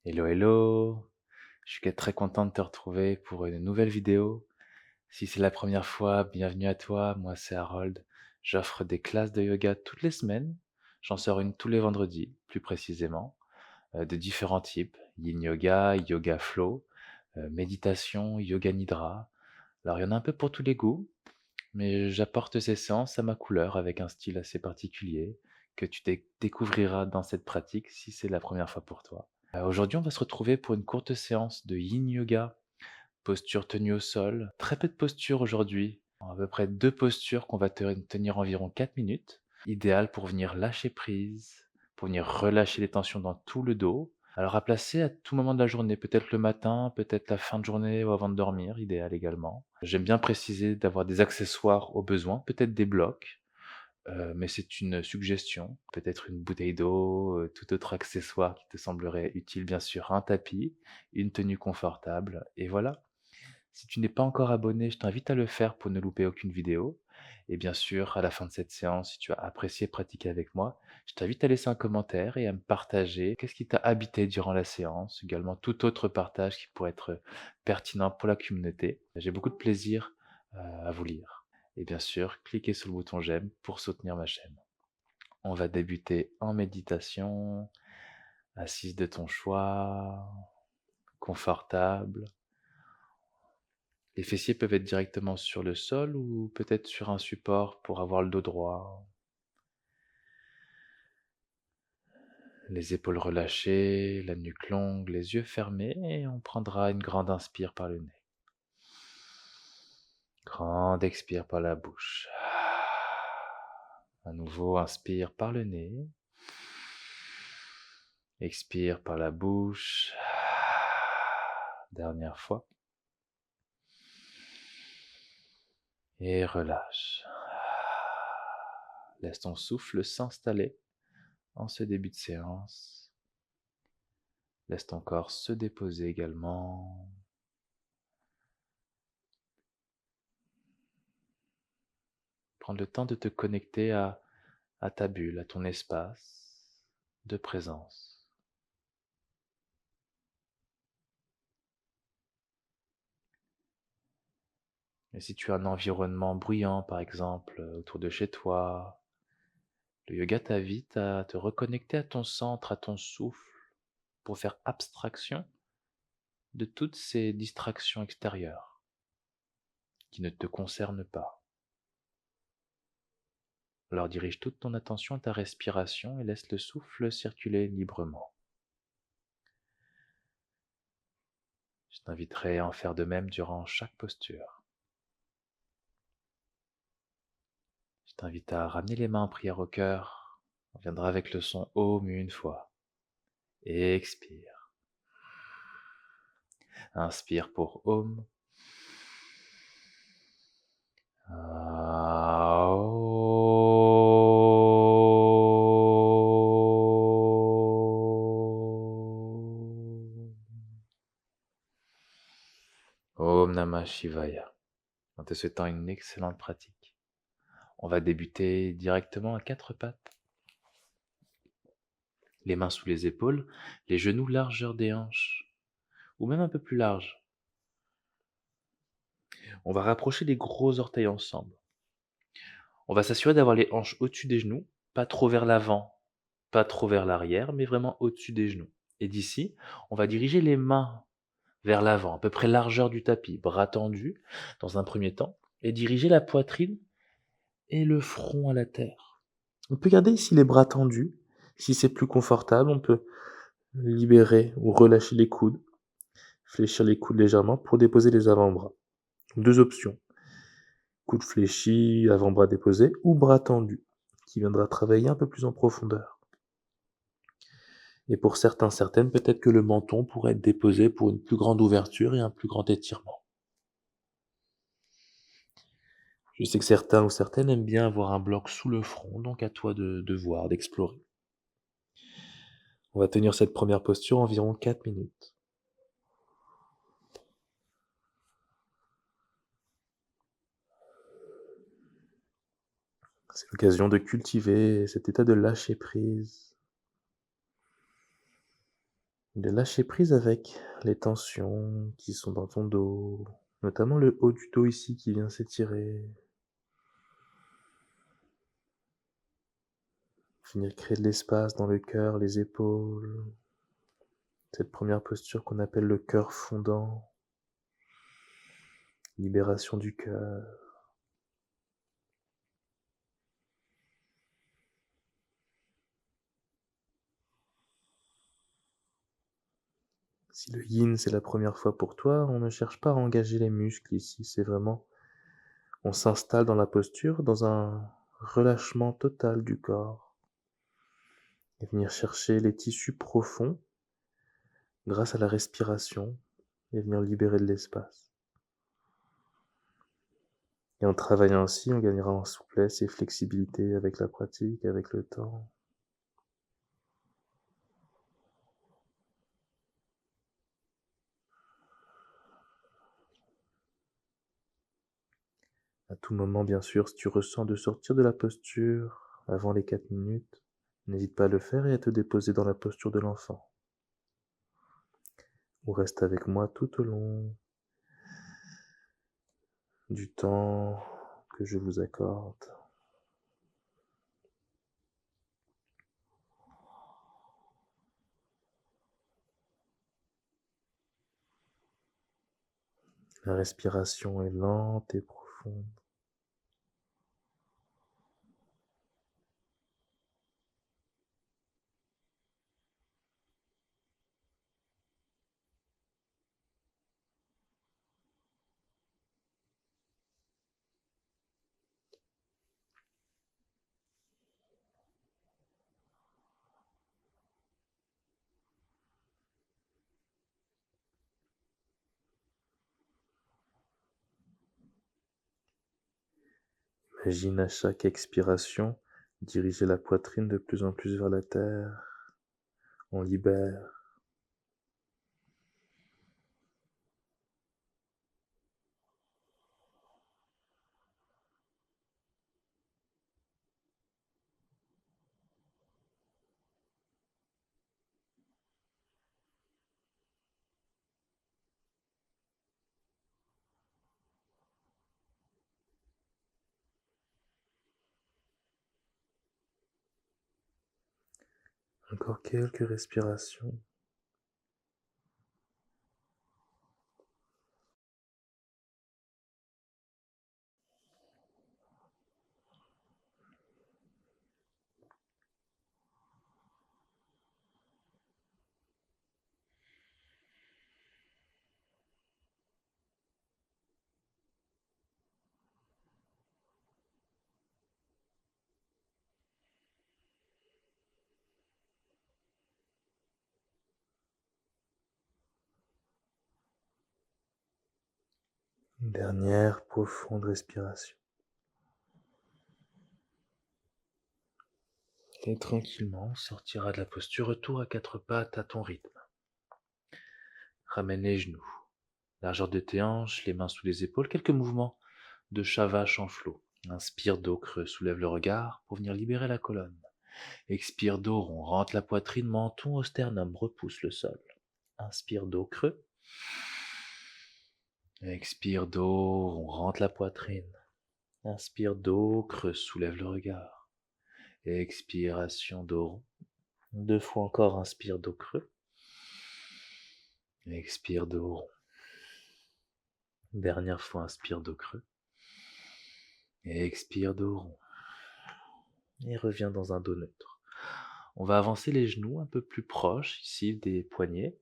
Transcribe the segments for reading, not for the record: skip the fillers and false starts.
Hello, hello. Je suis très content de te retrouver pour une nouvelle vidéo. Si c'est la première fois, bienvenue à toi. Moi, c'est Harold. J'offre des classes de yoga toutes les semaines. J'en sors une tous les vendredis, plus précisément, de différents types. Yin yoga, yoga flow, méditation, yoga nidra. Alors, il y en a un peu pour tous les goûts, mais j'apporte ces séances à ma couleur avec un style assez particulier que tu découvriras dans cette pratique si c'est la première fois pour toi. Aujourd'hui, on va se retrouver pour une courte séance de yin yoga, posture tenue au sol. Très peu de postures aujourd'hui, à peu près 2 postures qu'on va tenir environ 4 minutes. Idéal pour venir lâcher prise, pour venir relâcher les tensions dans tout le dos. Alors à placer à tout moment de la journée, peut-être le matin, peut-être la fin de journée ou avant de dormir, idéal également. J'aime bien préciser d'avoir des accessoires au besoin, peut-être des blocs, mais c'est une suggestion. Peut-être une bouteille d'eau, tout autre accessoire qui te semblerait utile, bien sûr, un tapis, une tenue confortable et voilà. Si tu n'es pas encore abonné, je t'invite à le faire pour ne louper aucune vidéo et bien sûr, à la fin de cette séance, si tu as apprécié pratiquer avec moi, je t'invite à laisser un commentaire et à me partager qu'est-ce qui t'a habité durant la séance, également tout autre partage qui pourrait être pertinent pour la communauté. J'ai beaucoup de plaisir, à vous lire et bien sûr, cliquez sur le bouton j'aime pour soutenir ma chaîne. On va débuter en méditation, assise de ton choix, confortable. Les fessiers peuvent être directement sur le sol ou peut-être sur un support pour avoir le dos droit. Les épaules relâchées, la nuque longue, les yeux fermés et on prendra une grande inspire par le nez. Grande expire par la bouche. À nouveau, inspire par le nez. Expire par la bouche. Dernière fois. Et relâche. Laisse ton souffle s'installer en ce début de séance. Laisse ton corps se déposer également. Prends le temps de te connecter à ta bulle, à ton espace de présence. Et si tu as un environnement bruyant, par exemple, autour de chez toi, le yoga t'invite à te reconnecter à ton centre, à ton souffle, pour faire abstraction de toutes ces distractions extérieures qui ne te concernent pas. Alors dirige toute ton attention à ta respiration et laisse le souffle circuler librement. Je t'inviterai à en faire de même durant chaque posture. Je t'invite à ramener les mains en prière au cœur. On viendra avec le son Om une fois. Expire. Inspire pour Om. Om Namah Shivaya. En te souhaitant une excellente pratique. On va débuter directement à quatre pattes. Les mains sous les épaules, les genoux largeur des hanches, ou même un peu plus large. On va rapprocher les gros orteils ensemble. On va s'assurer d'avoir les hanches au-dessus des genoux, pas trop vers l'avant, pas trop vers l'arrière, mais vraiment au-dessus des genoux. Et d'ici, on va diriger les mains vers l'avant, à peu près largeur du tapis, bras tendus dans un premier temps, et diriger la poitrine et le front à la terre. On peut garder ici les bras tendus. Si c'est plus confortable, on peut libérer ou relâcher les coudes, fléchir les coudes légèrement pour déposer les avant-bras. Deux options. Coude fléchi, avant-bras déposé, ou bras tendu, qui viendra travailler un peu plus en profondeur. Et pour certaines, peut-être que le menton pourrait être déposé pour une plus grande ouverture et un plus grand étirement. Je sais que certains ou certaines aiment bien avoir un bloc sous le front, donc à toi de voir, d'explorer. On va tenir cette première posture environ 4 minutes. C'est l'occasion de cultiver cet état de lâcher prise. de lâcher prise avec les tensions qui sont dans ton dos, notamment le haut du dos ici qui vient s'étirer. Venir créer de l'espace dans le cœur, les épaules. Cette première posture qu'on appelle le cœur fondant. Libération du cœur. Si le yin c'est la première fois pour toi, on ne cherche pas à engager les muscles ici, c'est vraiment, on s'installe dans la posture, dans un relâchement total du corps. Et venir chercher les tissus profonds grâce à la respiration et venir libérer de l'espace. Et en travaillant ainsi, on gagnera en souplesse et flexibilité avec la pratique, avec le temps. À tout moment, bien sûr, si tu ressens de sortir de la posture avant les 4 minutes, n'hésite pas à le faire et à te déposer dans la posture de l'enfant. Ou reste avec moi tout au long du temps que je vous accorde. La respiration est lente et profonde. Imagine à chaque expiration diriger la poitrine de plus en plus vers la terre. On libère. Encore quelques respirations. Une dernière profonde respiration. Et tranquillement, on sortira de la posture, retour à 4 pattes à ton rythme. Ramène les genoux, largeur de tes hanches, les mains sous les épaules, quelques mouvements de chat vache en flot. Inspire, dos creux, soulève le regard pour venir libérer la colonne. Expire, dos rond, rentre la poitrine, menton au sternum, repousse le sol. Inspire, dos creux. Expire, dos rond, rentre la poitrine. Inspire, dos creux, soulève le regard. Expiration, dos rond. 2 fois encore, inspire, dos creux. Expire, dos rond. Dernière fois, inspire, dos creux. Expire, dos rond. Et reviens dans un dos neutre. On va avancer les genoux un peu plus proches ici des poignets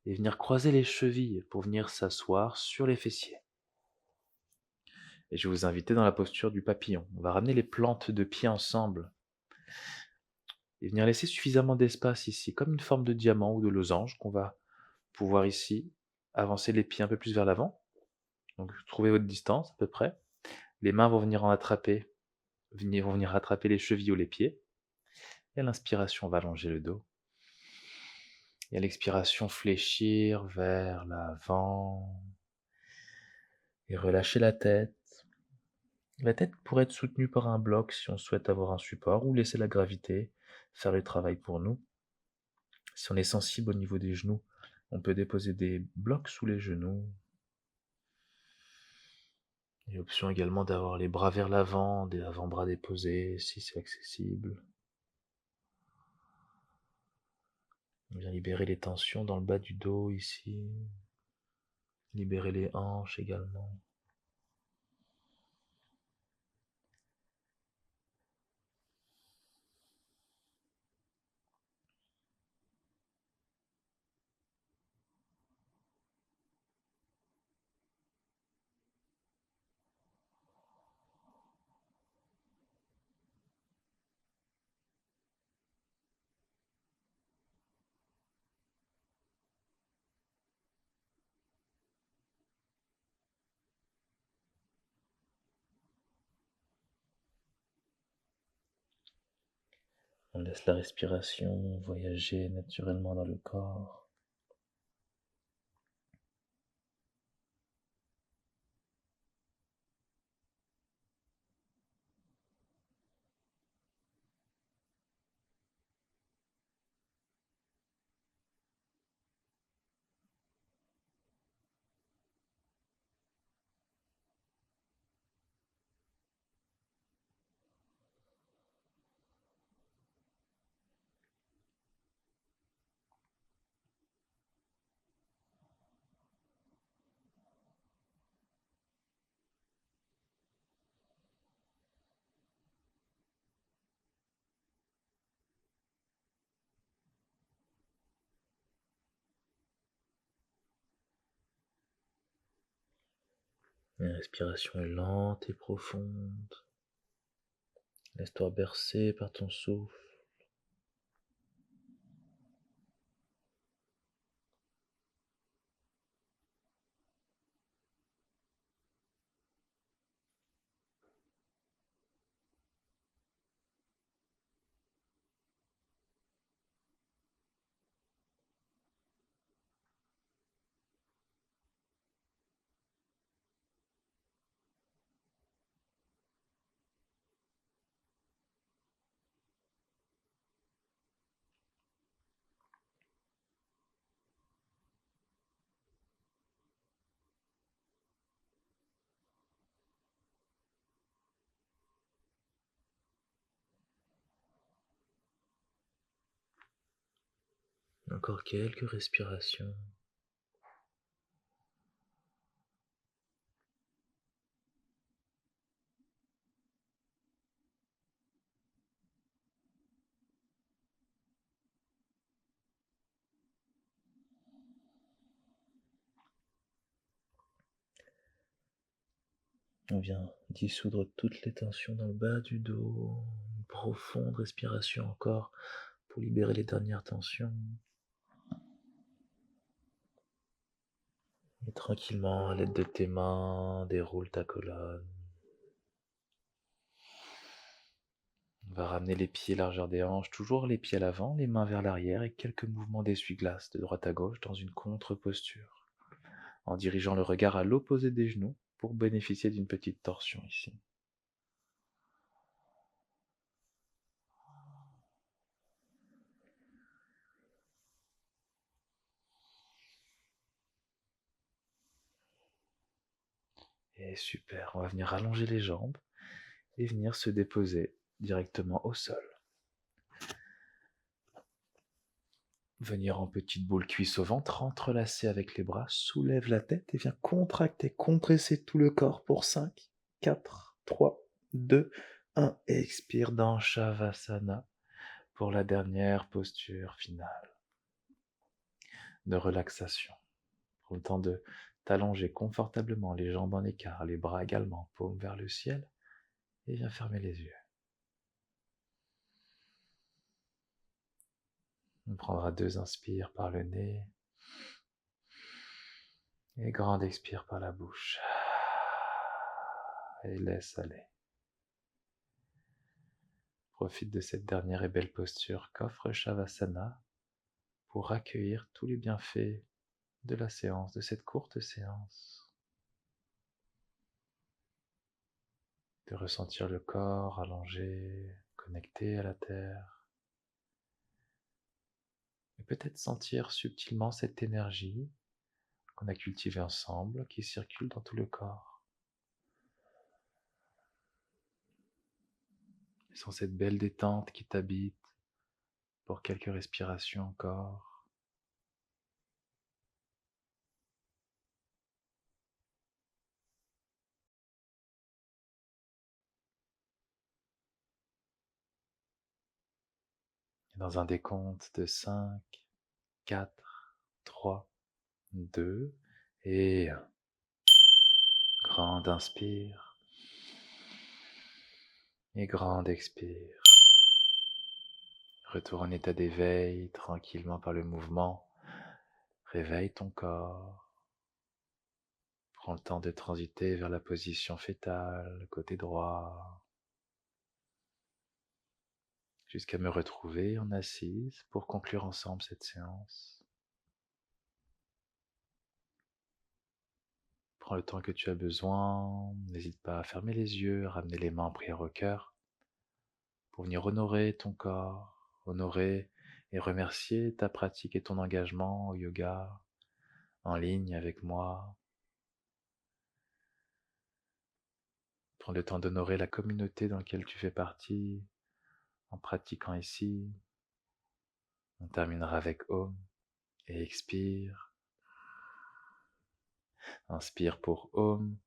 et venir croiser les chevilles pour venir s'asseoir sur les fessiers. Et je vais vous inviter dans la posture du papillon. On va ramener les plantes de pied ensemble et venir laisser suffisamment d'espace ici, comme une forme de diamant ou de losange qu'on va pouvoir ici avancer les pieds un peu plus vers l'avant. Donc trouvez votre distance à peu près. Les mains vont venir vont venir attraper les chevilles ou les pieds. Et à l'inspiration, on va allonger le dos. Et à l'expiration, fléchir vers l'avant. Et relâcher la tête. La tête pourrait être soutenue par un bloc si on souhaite avoir un support, ou laisser la gravité faire le travail pour nous. Si on est sensible au niveau des genoux, on peut déposer des blocs sous les genoux. Et option également d'avoir les bras vers l'avant, des avant-bras déposés si c'est accessible. On vient libérer les tensions dans le bas du dos ici. Libérer les hanches également. On laisse la respiration voyager naturellement dans le corps. La respiration est lente et profonde. Laisse-toi bercer par ton souffle. Encore quelques respirations. On vient dissoudre toutes les tensions dans le bas du dos. Une profonde respiration encore pour libérer les dernières tensions. Et tranquillement, à l'aide de tes mains, déroule ta colonne. On va ramener les pieds largeur des hanches, toujours les pieds à l'avant, les mains vers l'arrière et quelques mouvements d'essuie-glace de droite à gauche dans une contre-posture, en dirigeant le regard à l'opposé des genoux pour bénéficier d'une petite torsion ici. Et super, on va venir allonger les jambes et venir se déposer directement au sol. Venir en petite boule cuisse au ventre, entrelacer avec les bras, soulève la tête et viens contracter, compresser tout le corps pour 5, 4, 3, 2, 1. Et expire dans Shavasana pour la dernière posture finale de relaxation. Prends le temps de t'allonger confortablement, les jambes en écart, les bras également, paumes vers le ciel, et viens fermer les yeux. On prendra 2 inspires par le nez et grande expire par la bouche. Et laisse aller. Profite de cette dernière et belle posture qu'offre Shavasana pour accueillir tous les bienfaits de la séance, de cette courte séance. De ressentir le corps allongé, connecté à la terre. et peut-être sentir subtilement cette énergie qu'on a cultivée ensemble qui circule dans tout le corps. Et sens cette belle détente qui t'habite pour quelques respirations encore. Et dans un décompte de 5, 4, 3, 2 et 1. Grande inspire et grande expire. Retour en état d'éveil tranquillement par le mouvement. Réveille ton corps. Prends le temps de transiter vers la position fétale, côté droit, jusqu'à me retrouver en assise pour conclure ensemble cette séance. Prends le temps que tu as besoin, n'hésite pas à fermer les yeux, à ramener les mains en prière au cœur, pour venir honorer ton corps, honorer et remercier ta pratique et ton engagement au yoga, en ligne avec moi. Prends le temps d'honorer la communauté dans laquelle tu fais partie, en pratiquant ici. On terminera avec Om et expire. Inspire pour Om.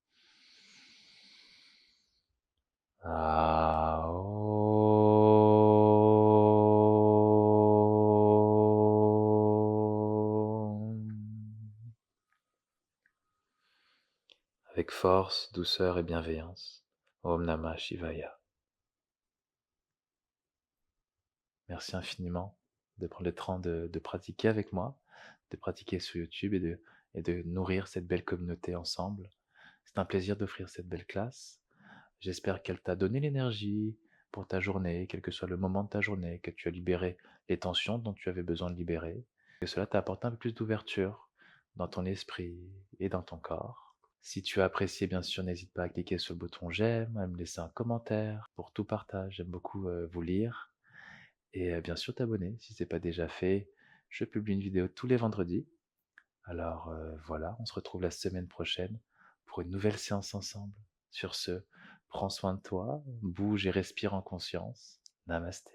Avec force, douceur et bienveillance. Om Namah Shivaya. Merci infiniment de prendre le temps de pratiquer avec moi, de pratiquer sur YouTube et de nourrir cette belle communauté ensemble. C'est un plaisir d'offrir cette belle classe. J'espère qu'elle t'a donné l'énergie pour ta journée, quel que soit le moment de ta journée, que tu as libéré les tensions dont tu avais besoin de libérer, que cela t'a apporté un peu plus d'ouverture dans ton esprit et dans ton corps. Si tu as apprécié, bien sûr, n'hésite pas à cliquer sur le bouton j'aime, à me laisser un commentaire pour tout partage. J'aime beaucoup vous lire. Et bien sûr t'abonner si ce n'est pas déjà fait. Je publie une vidéo tous les vendredis. Alors voilà, on se retrouve la semaine prochaine pour une nouvelle séance ensemble. Sur ce, prends soin de toi, bouge et respire en conscience. Namasté.